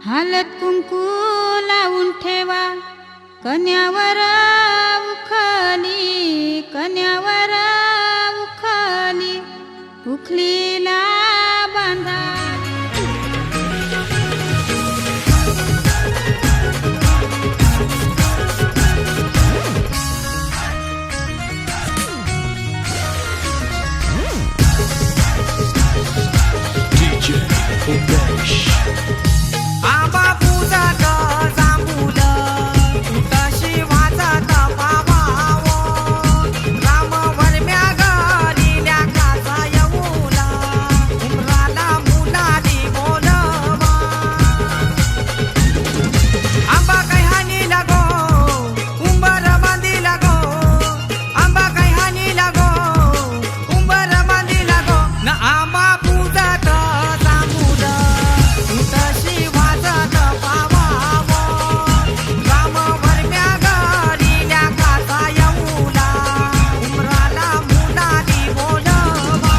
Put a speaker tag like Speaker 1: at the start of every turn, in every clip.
Speaker 1: हालत कुंकू लावून ठेवा कन्यावर उखली, कन्यावर उखली, उखलीला बांधा.
Speaker 2: आंबा पूजात जांभूल तुटशी वाजत पावावो, राम वरम्या गलील्या काचा येऊला, उमराला मुलाली बोलवा. आंबा काही हानी लागो उंबर बांधी लागो, आंबा काही हानी लागो उंबर बांधी लागो न. आंबा पूजात जांभूल तुटशी वाजत पावावो, राम वरम्या गलील्या काचा येऊला, उमराला मुलाली बोलवा.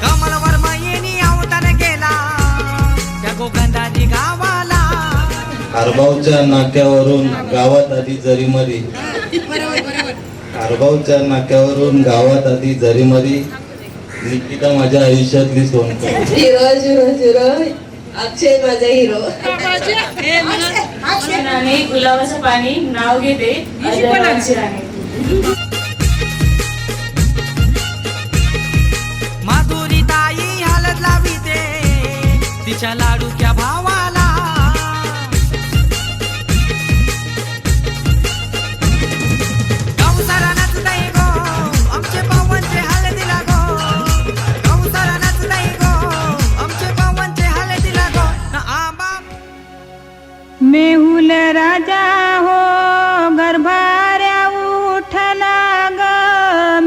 Speaker 2: कमलवर मयिनी अवतार केला त्या गोगंधाजी गावाला.
Speaker 3: कारभावच्या नाक्यावरून गावात आधी जरीमरी, कारभावच्या नाक्यावरून गावात आधी जरीमरी, निकिता माझ्या आयुष्यातली सोनकर.
Speaker 4: हिरो झिरो झिरो अक्षय माझा हिरो.
Speaker 5: राणे गुलाबाचं पाणी नाव घेते अजय राणे.
Speaker 2: माधुरी ताई हलत लाविते तिच्या लाडूच्या भावाला. गवसाला नाचताय गो आमचे पावनचे हळदीला गो, गवसाला नाचताय गो आमचे पावनचे हळदीला गो न. आंबा
Speaker 1: मेहुल राजा हो गर्भाऱ्या उठला ग,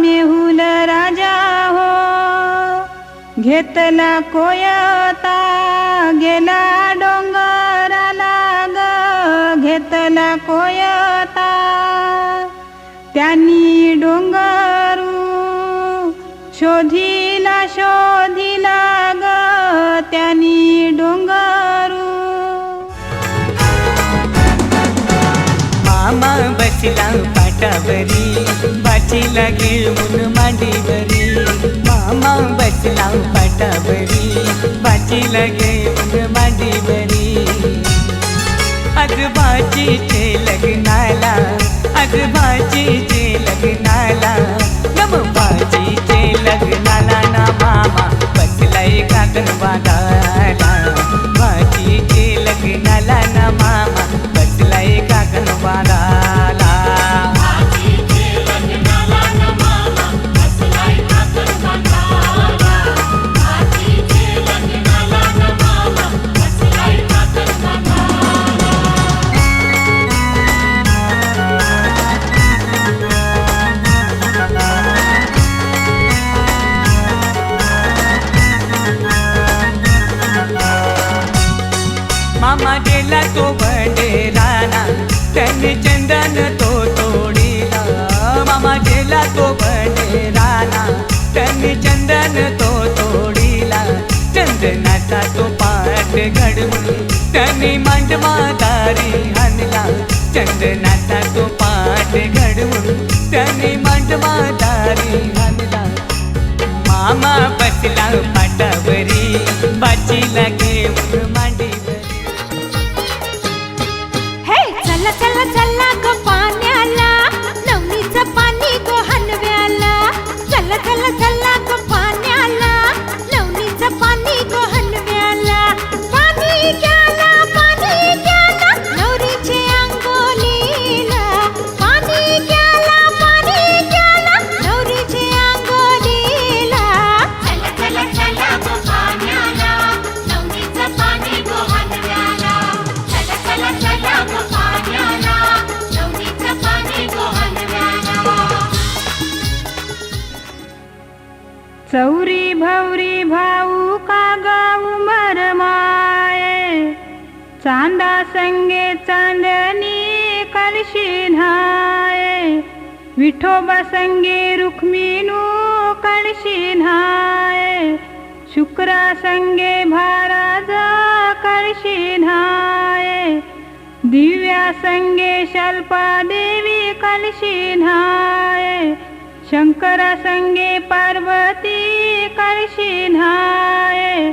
Speaker 1: मेहुल राजा हो घेतला कोयता गेला डोंगराला ग, घेतला कोयता त्यांनी डोंगरू शोधिला शोधिला ग, त्यांनी डोंगरू.
Speaker 2: मामा बसला पाटावरी बाचीला घेऊन मांडीवरी. मामा बसला पाटावरी बाचीला घेऊन मांडीवरी. आज बाचीचे लग्नाला, आज बाचीचे लग्नाला, नम बाचीचे लग्नाला ना. मामा बसलाय काकण वादाला, बाचीचे लग्नाला ना. मामा बसलाय काकण वादाला. मामा गेला तो बडेराना त्याने चंदन तो तोडीला. मामा गेला तो बडेराना त्याने चंदन तो तोडीला. चंदनाचा तो पाठ घडवून त्याने मांडवादारी आणला. चंदनाचा तो पाठ घडवून त्याने मांडवादारी आणला. मामा बसला पाटावरी बाचीला घेऊन मांडीवरी.
Speaker 6: चला चला चला ग पाण्याला, नवनीचं पाणी गो हनव्याला. चला चला चला ग पाण्याला, नवनीचं पाणी गो हनव्याला. पाणी घ्याला नवरीचे अंगोलीला. पाणी घ्याला नवरीचे अंगोलीला. चला चला चला ग पाण्याला,
Speaker 1: चांदा संगे चांदणी कळशी न्हाय, विठोबा संगे रुक्मिणू कळशी न्हाय, शुक्रा संगे महाराज कळशी न्हाय, दिव्या संगे शल्पा देवी कळशी न्हाय, शंकरा संगे पार्वती कळशी न्हाय,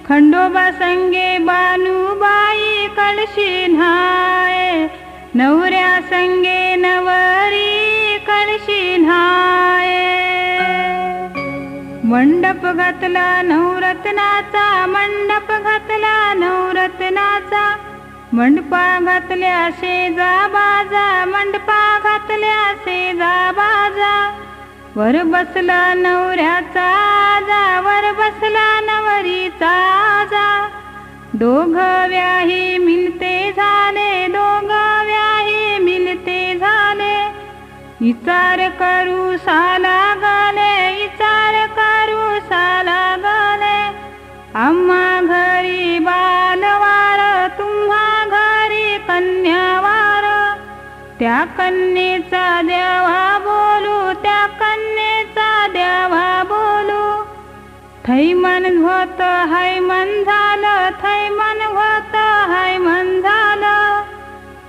Speaker 1: खंडोबा संगे बानुबाई कळशी न्हाय, नवऱ्या संगे नवरी कळशी न्हाय. मंडप घातला नवरत्नाचा, मंडप घातला नवरत्नाचा, मंडपा घातल्या शेजा बाजा, मंडपा घातल्या शेजा बाजा, वर बसला नवऱ्याचा आजा, वर बसला नवरीचा आजा, दोघ व्याही मिलते झाले, दोघ व्याही मिलते झाले, विचार करू साला गले, विचार करू साला गले, आम्हा घरी बालवार, तुम्हा घरी कन्यावार, त्या कन्येचा देवा बोलू, त्या कन्येचा देवा बोलू, थै मन होत हाय मन झालं, थै मन होत हाय मन झालं,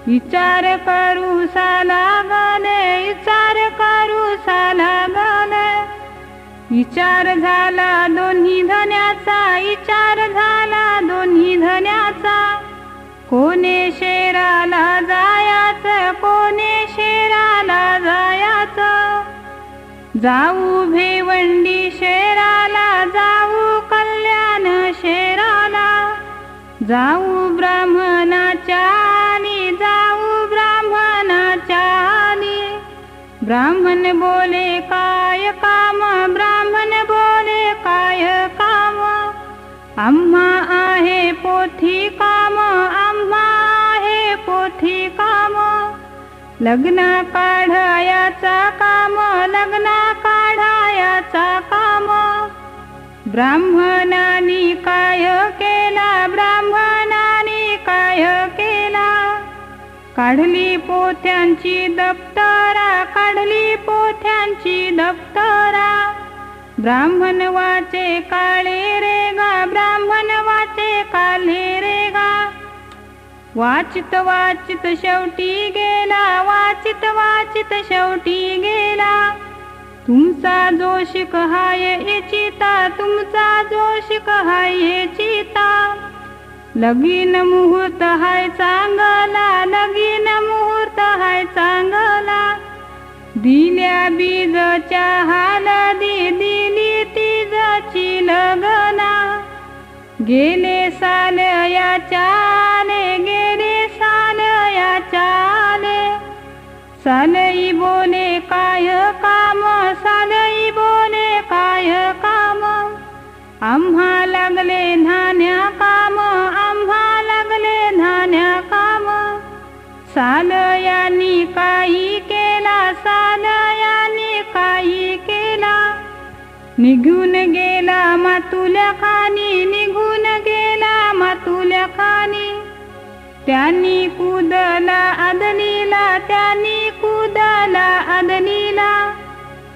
Speaker 1: विचार करू साला गले, विचार करू साला गले, विचार झाला दोन्ही धन्याचा, विचार झाला दोन्ही धन्याचा, कोणे शेराला जायाचं, कोणे शेराला जायाचं, जाऊ भेवंडी शेराला, जाऊ कल्याण शेराला, जाऊ ब्राह्मणाच्या आली, जाऊ ब्राह्मणाच्या आली, ब्राह्मण बोले काय काम, ब्राह्मण बोले काय काम, आम्हा आहे पोथी काम, आम्हा आहे पोथी काम, लग्न काढायाचा काम, लग्न काढायाचा काम, ब्राह्मणानी काय केला, ब्राह्मणानी काय केला, काढली पोथ्यांची दप्तरा, काढली पोथ्यांची दप्तरा, ब्राह्मण वाचे काळे रे गा, ब्राह्मण वाचे काळे रे गा, वाचित वाचित शेवटी गेला, वाचित वाचित शेवटी गेला, तुमचा जोशिक हाय येचिता, तुमचा जोशिक हाय येचिता, लगीन मुहूर्त हाय चांगला, लगीन मुहूर्त हाय चांगला, दिल्या बीजच्या हळदी, दिली तीजची लगना, गेले साल याच्या आले, गेले साल याच्या आले, सालई बोले काय काम, सालई बोले काय काम, आम्हा लागले धान्या काम, आम्हा लागले धान्या काम, सालयानी काही केला, सालयानी काही केला, निघून गेला मातुल्या खानी, निघून गेला मातुल्या खानी, त्यांनी कुदला आदनीला, त्यांनी कुदला आदनीला,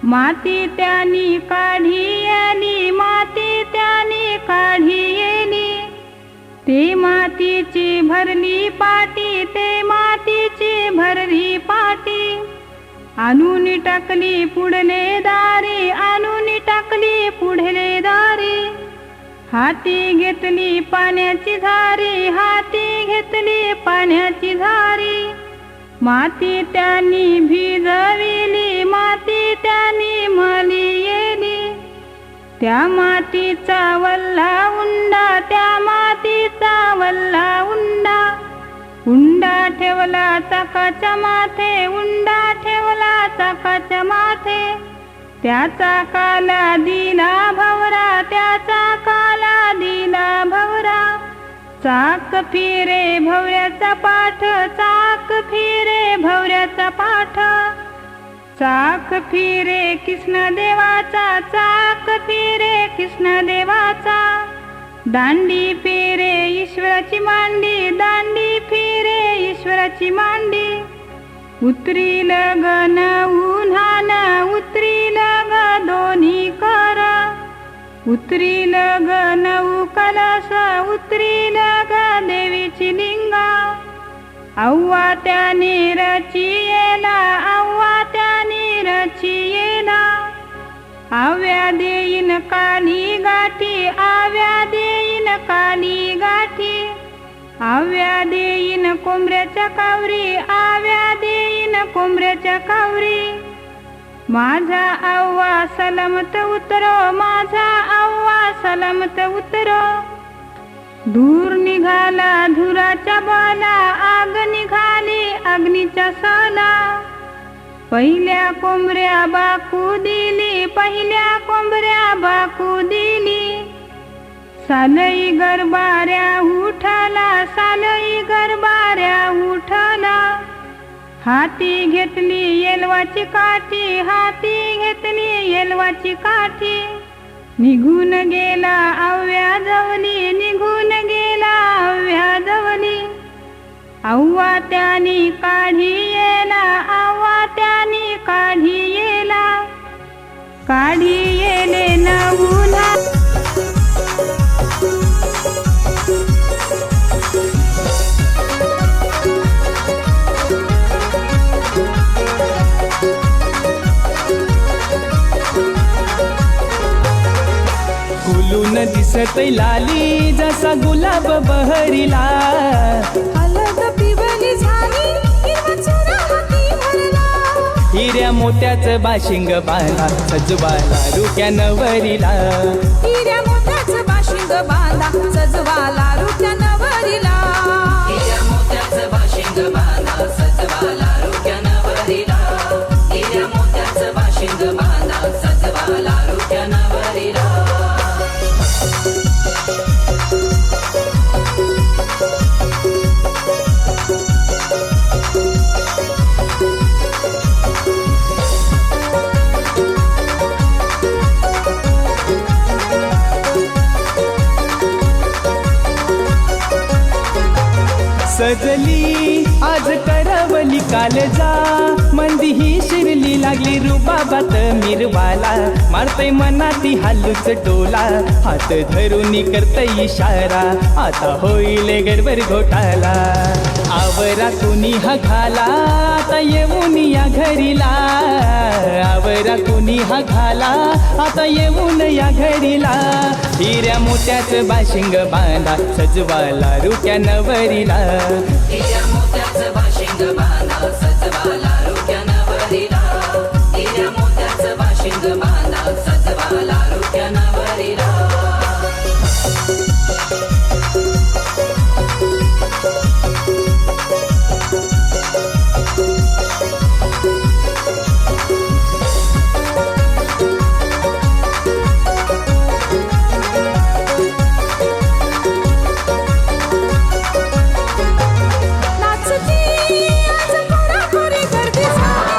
Speaker 1: माती त्यांनी काढी आली, माती त्यांनी काढी आली, ते मातीची भरली पाटी, ते मातीची भरली पाटी, आणून टाकली पुढले दारी, आणून टाकली पुढले दारी, हाती घेतली पाण्याची झारी, हाती घेतली पाण्याची झारी, माती त्यांनी भिजविली, माती त्यांनी मली येली, त्या मातीचा वल्ला उंडा, त्या मातीचा वल्ला उंडा, उंडा ठेवला चाकाच्या माथे, उंडा ठेवला चाकाच्या माथे, त्याचा काला दिला भवरा, त्याचा काला दिला भवरा, चाक फिरे भवऱ्याचा पाठ, चाक फिरे भवऱ्याचा पाठ, चाक फिरे कृष्ण देवाचा, चाक फिरे कृष्ण देवाचा, दांडी फिरे ईश ईश्वराची मांडी, दांडी फिरे ईश्वराची मांडी. उतरील गण उन्हान, उतरील ग दोन्ही कर, उतरील ग नऊ कलश, उतरील ग देवीची लिंगा. अव्वा त्याने रचियेला, अव्वा त्याने रचियेला. आव्या देईन काली गाठी, आव्या देईन काली गाठी. आव्या देईन कोंबऱ्याच्या कावरी, आव्या देईन कोंबऱ्याच्या कावरी. माझा अव्वा सलामत उतरो, माझा अव्वा सलामत उतरो. दूर निघाला धुराच्या बाला, आग निघाली अग्नीच्या साला. पहिल्या कोंबऱ्या बाकू दिली, पहिल्या कोंबऱ्या बाकू दिली. सालई गरबाऱ्या उठाला, सालई गरबाऱ्या उठाला. हाती घेतली येलवाची काठी, हाती घेतली येलवाची काठी. निघून गेला अव्या जवली, निघून गेला अव्या जवली. अव्वा त्यानी काढी येला, अव्वा त्यानी काढी येला. काढी येले न उन्हा.
Speaker 7: फुलून दिसत लाली, जसा गुलाब बहरीला.
Speaker 6: हलद पिवली झाली, हिरवा चुरा हाती भरला.
Speaker 7: हिऱ्या मोत्याचं बाशिंग बाला, सजवाला रुक्या नवरीला.
Speaker 6: हिऱ्या मोत्याचं बाशिंग बांधा, सजवाला रुक्या नवरीला.
Speaker 2: हिऱ्या मोत्याचं बाशिंग बांधा, सजवाला रुक्या नवरीला. हिऱ्या मोत्याचं बाशिंग बांधा, सजवाला रुक्या नवरीला.
Speaker 7: सजली आज करवली कालजा, मंदी ही शिरली लागली रुबाबात मिरवाला. मारतय मनाती हालूच डोला, हात धरून करतय इशारा. आता होईल गडबड घोटाला. आवरा कुणी हा घाला, आता येऊन या घरीला. आवरा कुणी हा घाला, आता येऊन या घरीला. हिऱ्या मोत्याचं बाशिंग बांधा, सजवाला रुक्या नवरीला.
Speaker 2: हिऱ्या मोत्याचं बाशिंग बांधा, सजवाला रुक्या नवरीला. हिऱ्या मोत्याचं बाशिंग बांधा, सजवाला रुक्या नवरीला.
Speaker 6: नाचती आज कोणाकोरी गर्दी झाली.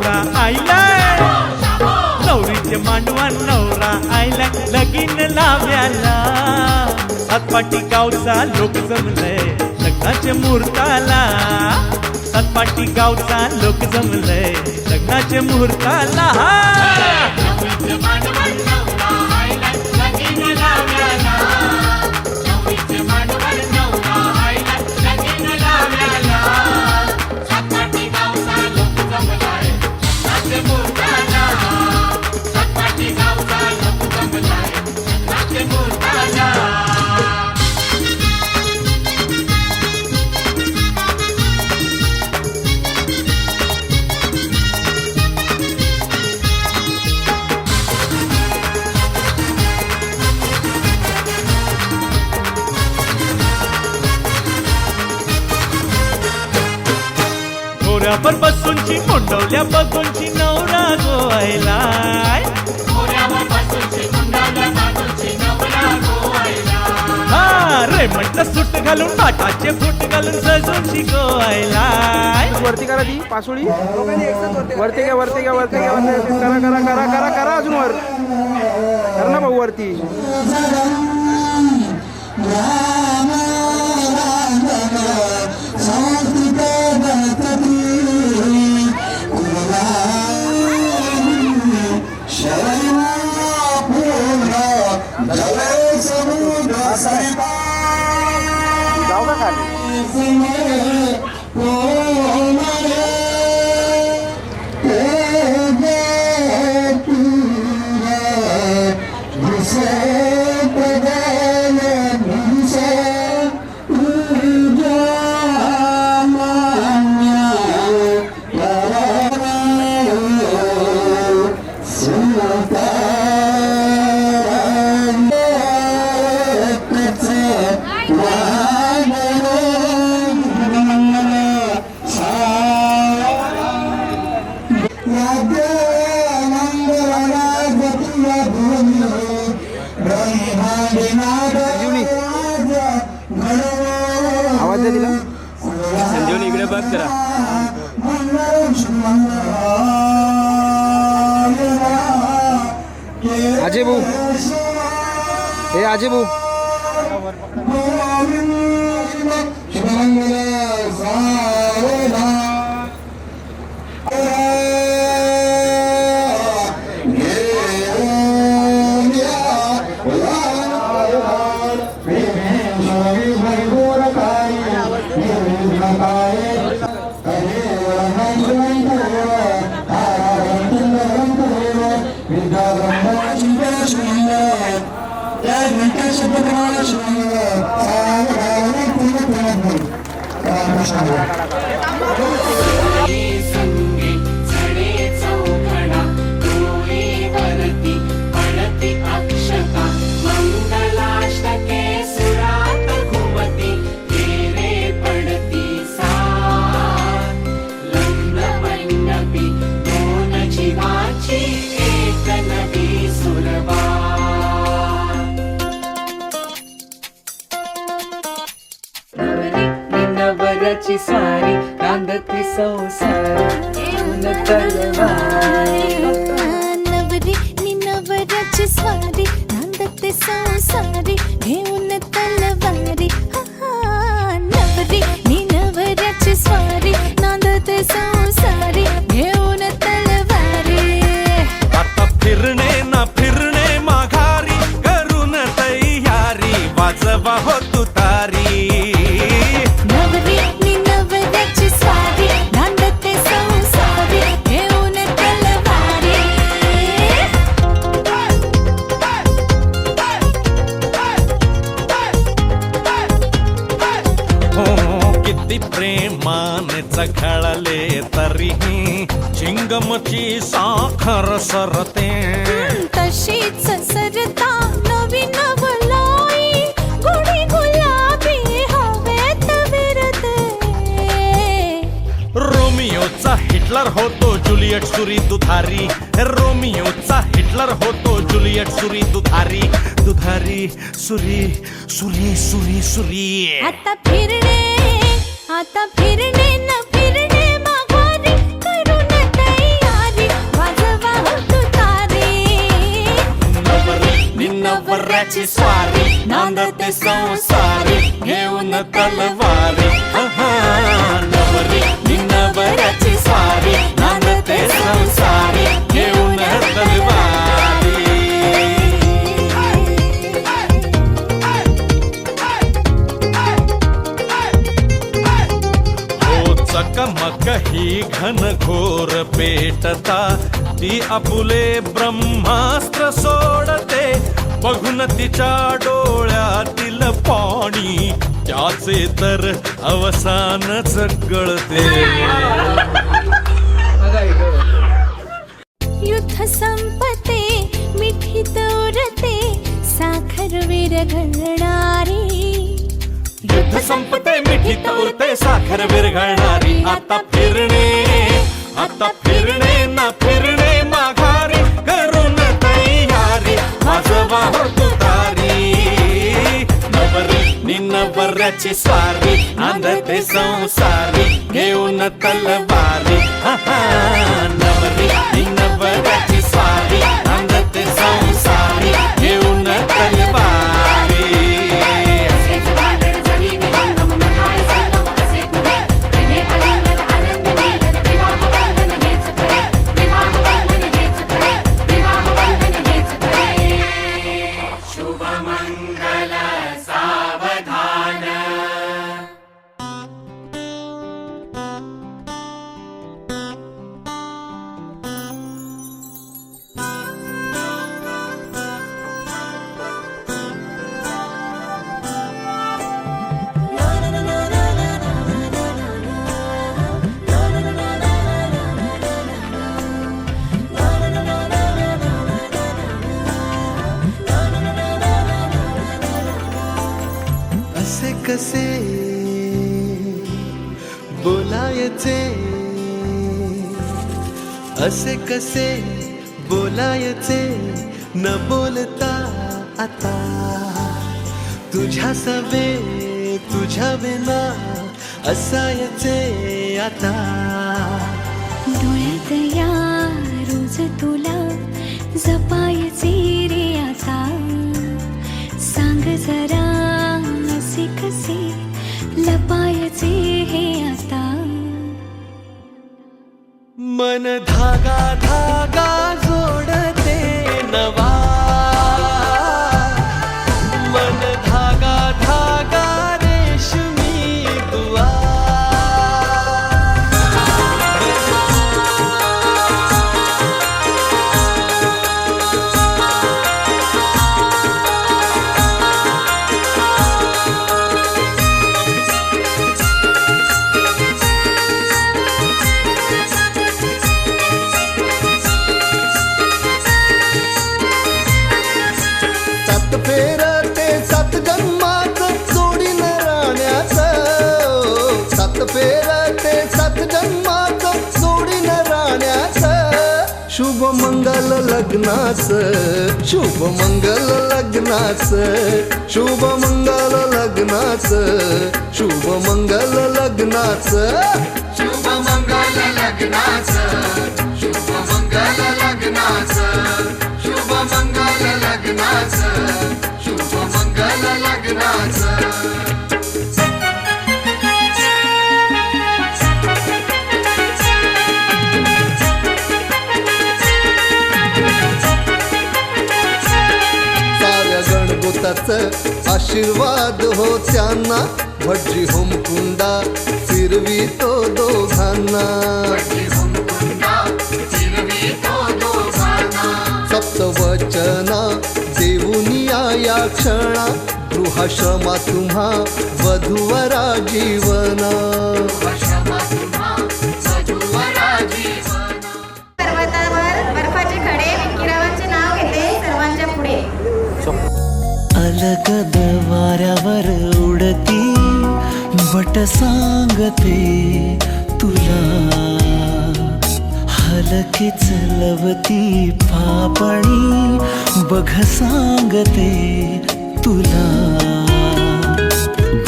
Speaker 8: नवरा आईलाय, नवरीचे मांडवा नवरा आईलाय, लगीन लाव्याला सातपाटी गावचा लोक जमलंय लग्नाच्या मुहूर्ताला, सातपाटी गावचा लोक जमलंय लग्नाच्या मुहूर्ताला. घोड्यावर बसूनची कोंडवल्या बघूनची नवरा गोवायलाय, हा रे म्हणत सूट घालून पाटाचे फूट घालून सजूनची गोवायलाय.
Speaker 9: वरती करा ती पासोळी वरती घ्या वरती घ्या वरती घ्या करा करा करा करा करा अजून वर करा ना भाऊ वरती. जाऊ का खाली आवाज दे दिला संजीवनी इकडे बघ जरा. अजय भाऊ हे अजय भाऊ
Speaker 10: नवऱ्याची स्वारी रांगती संसार घेऊन तलवारी.
Speaker 6: नवरी नि नवऱ्याची स्वारी नांदते संसारी घेऊन तलवारी. नवरी नि नवऱ्याची स्वारी नांदते संसारी घेऊन तलवारी.
Speaker 8: आता फिरणे ना फिरणे माघारी करून तयारी वाजवा हो तुतारी. प्रेमाने चघळले तरीही चिंगमची साखर सरते.
Speaker 6: तशीच सरता नवीन वलाई गोडी गुलाबी हवेत विरते.
Speaker 8: रोमियोचा हिटलर होतो जुलियट सुरी दुधारी, रोमियोचा हिटलर होतो जुलियट सुरी दुधारी. दुधारी सुरी सुरी सुरी सुरी.
Speaker 6: आता फिरणे न फिरणे माघारी करून तयारी.
Speaker 8: नवऱ्याची स्वारी नांदते संसारी घेऊन तलवारी नवरी नि नवऱ्याची स्वारी नांदते संसारी घेऊन तलवारी हो चकमक ही घनघोर पेटता ती आपुले ब्रह्मास्त्र सोडते बघून तिच्या डोळ्यातील पाणी त्याचे तर अवसानच गळते
Speaker 6: युद्ध संपते मिठीत उरते साखर विरघळणारी
Speaker 8: युद्ध संपते मिठीत उरते साखर विरघळणारी आता फिरणे ना फिरणे माघारी करून तयारी वाजवा हो तुतारी नवरी नि नवऱ्याची स्वारी नांदते संसारी घेऊन तलवारी नवरी नि नवऱ्याची स्वारी नांदते संसारी घेऊन तलवारी
Speaker 11: कसे बोलायचे असे कसे बोलायचे न बोलता आता तुझ्या सवे तुझ्या विना असायचे आता
Speaker 6: डोळ्यात या रोज तुला जपायचे रे आता सांग जरा असे कसे लपायचे हे आता
Speaker 11: मन धागा धागा जोडते नवा मन धागा धागा रेशमी दुआ फेरते सात जन्मात जोडीन राहण्याचं सात फेरते सात जन्मात जोडीन राहण्याचं शुभ मंगल लग्नाचं शुभ मंगल लग्नाचं शुभ मंगल लग्नाचं शुभ मंगल लग्नाचं शुभ मंगल लग्नाचं शुभ मंगल लग्नाचं शुभ मंगल लग्नाचं शुभ मंगल लग्नाचं साऱ्या गणगोताचं आशीर्वाद हो त्यांना भटजी होमकुंडा फिरवी तो दोघांना सप्तवचना देऊनिया या क्षणा गृहाश्रमा तुम्हा वधूवरा जीवना
Speaker 1: पर्वतावर बर्फाचे खडे विकिरावांचे नाव घेते सर्वांच्या पुढे
Speaker 10: अलगद वाऱ्यावर उडती बट सांगते तुला हलकेच लवती पापणी बघ सांगते तुला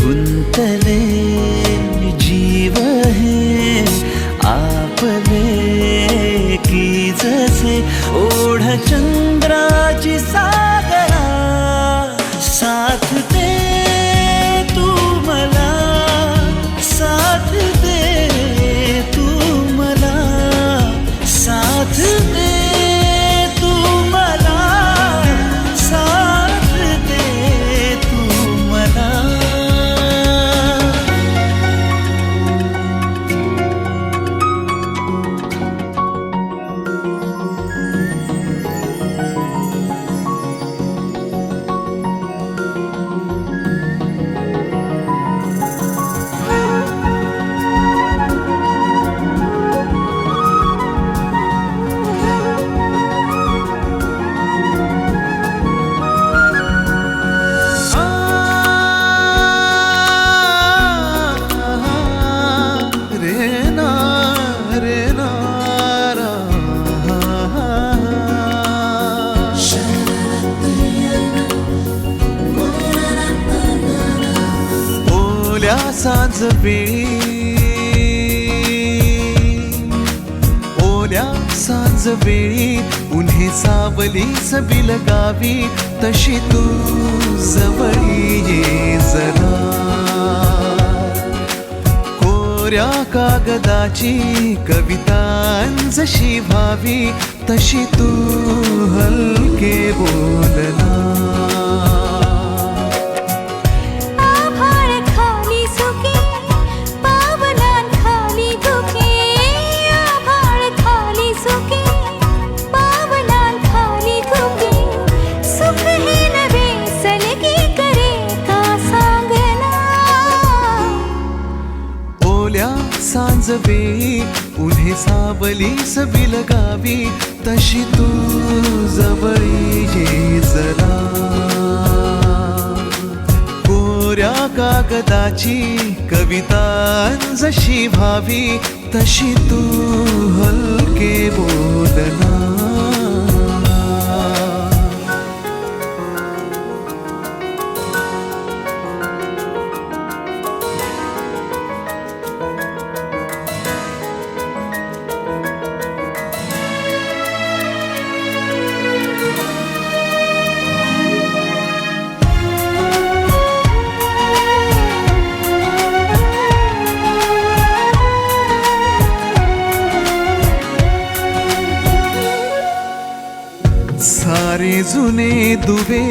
Speaker 10: गुंतले जीव हे आपले की जसे ओढ चंद्राची सागरा सांज वेळी, ओल्या सांज वेळी उन्हे सावलीच बिलगावी, तशी तू जवळी ये जरा. कोऱ्या कागदाची कविता जशी व्हावी, तशी तू हलके बोलना.
Speaker 6: आभाळ खाली सुके पावलां खाली धुके, आभाळ खाली सुके पावलां खाली धुके, सुख हे नवे सलगी करे का सांगना.
Speaker 10: ओल्या सांज वेळी उन्हे सावलीस बिलगावी, तशी तू जवळी ये जरा. कोऱ्या कागदाची कविता जशी व्हावी, तशी तू हलके बोलना. सारे जुने दुवे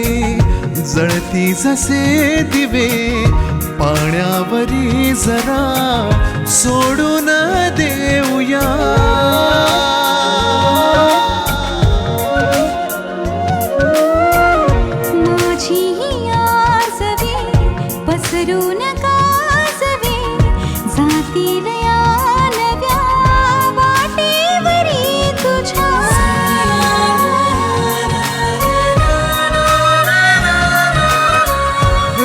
Speaker 10: जळती जसे दिवे, पाण्यावरी जरा सोडून देऊया.
Speaker 6: माझी ही आसवे पसरून कासवे, जातील या नव्या वाटेवरी तुझ्या.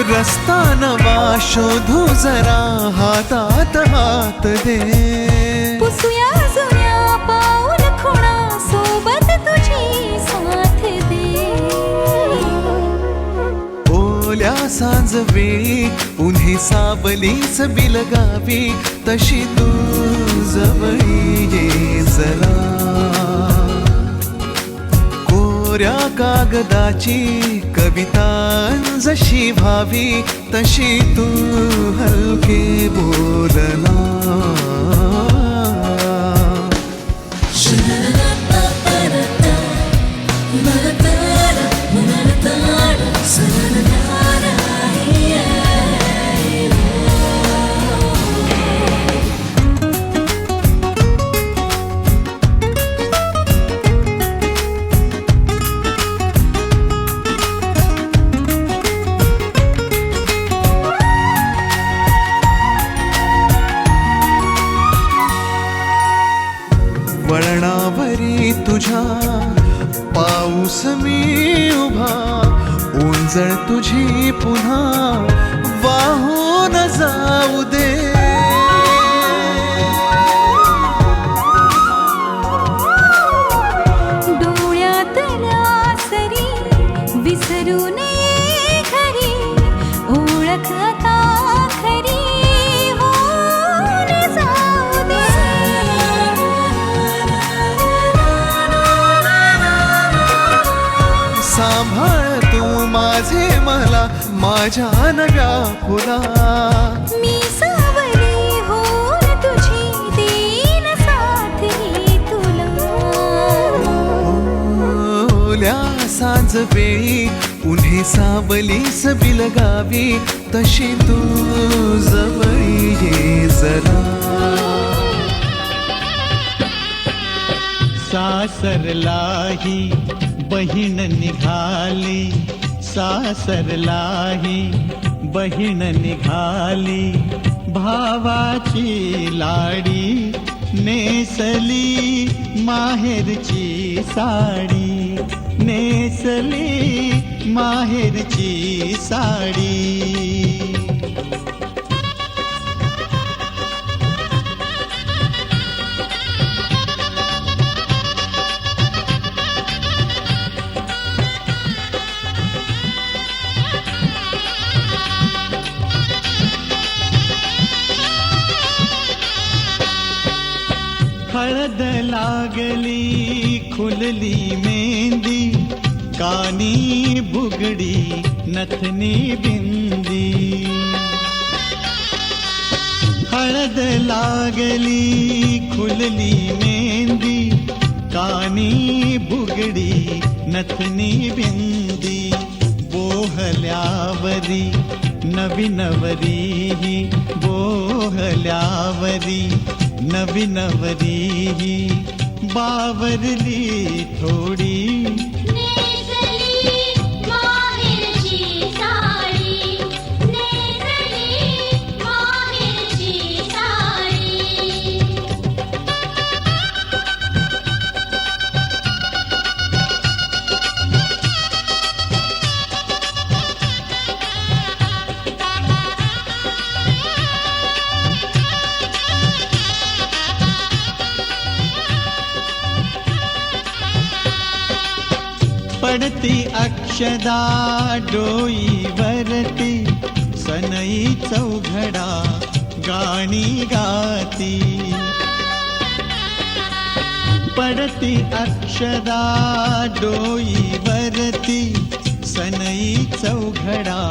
Speaker 10: रस्ता नवा शोधू जरा, हातात हात दे.
Speaker 6: पुसूया जुन्या पाऊल खुणा, सोबत तुझी साथ दे.
Speaker 10: ओल्या सांज वेळी उन्हे सावलीच बिलगावी, तशी तू जवळी ये जरा. कोऱ्या कागदाची कविता जशी व्हावी, तशी तू हलके बोलना. वळणावरी तुझ्या पाऊस मी उभा, ओंजळ तुझी पुन्हा वाहून जाऊ दे.
Speaker 6: डोळ्यातल्या सरी विसरू नये खरी, ओळख आता खरी होऊन जाऊ दे.
Speaker 10: सांभाळ तू माझे मला माझ्या नव्या फुला.
Speaker 6: मी सावली होऊन तुझी देईन साथ ही तुला.
Speaker 10: ओल्या सांज वेळी उन्हे सावलीस बिलगावी, तशी तू जवळी ये जरा.
Speaker 12: सासरलाही बहीण निघाली, सासरलाही बहीण निघाली, भावाची लाडी नेसली माहेरची साडी, नेसली माहेरची साडी. लागली खुलली मेहंदी कानी बुगडी नथनी बिंदी हळद लागली खुलली मेहंदी कानी बुगडी नथनी बिंदी बोहल्यावरी नवीनवरी बोहल्यावरी नवीनवरी बावरली थोडी पडती अक्षदा डोईवरती सनई चौघडा गाणी गाती पडती अक्षदा डोईवरती सनई चौघडा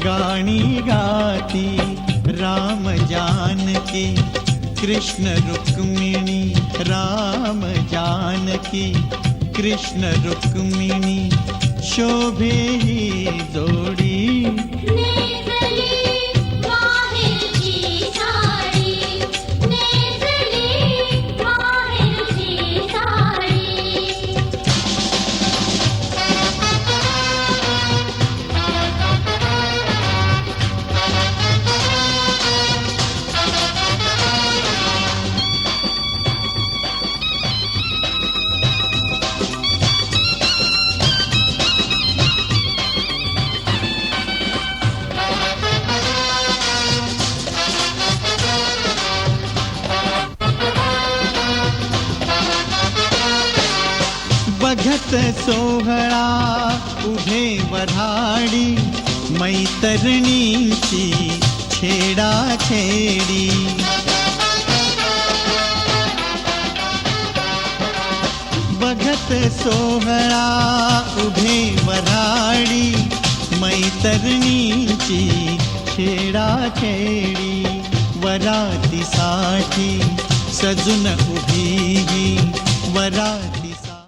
Speaker 12: गाणी गाती राम जानकी कृष्ण रुक्मिणी राम जानकी कृष्ण रुक्मिणी शोभे ही जोडी बघत सोहळा उभे वऱ्हाडी मैतरणींची छेडा छेडी बघत सोहळा उभे वऱ्हाडी मैतरणींची छेडा छेडी वरातीसाठी सजून उभी वराती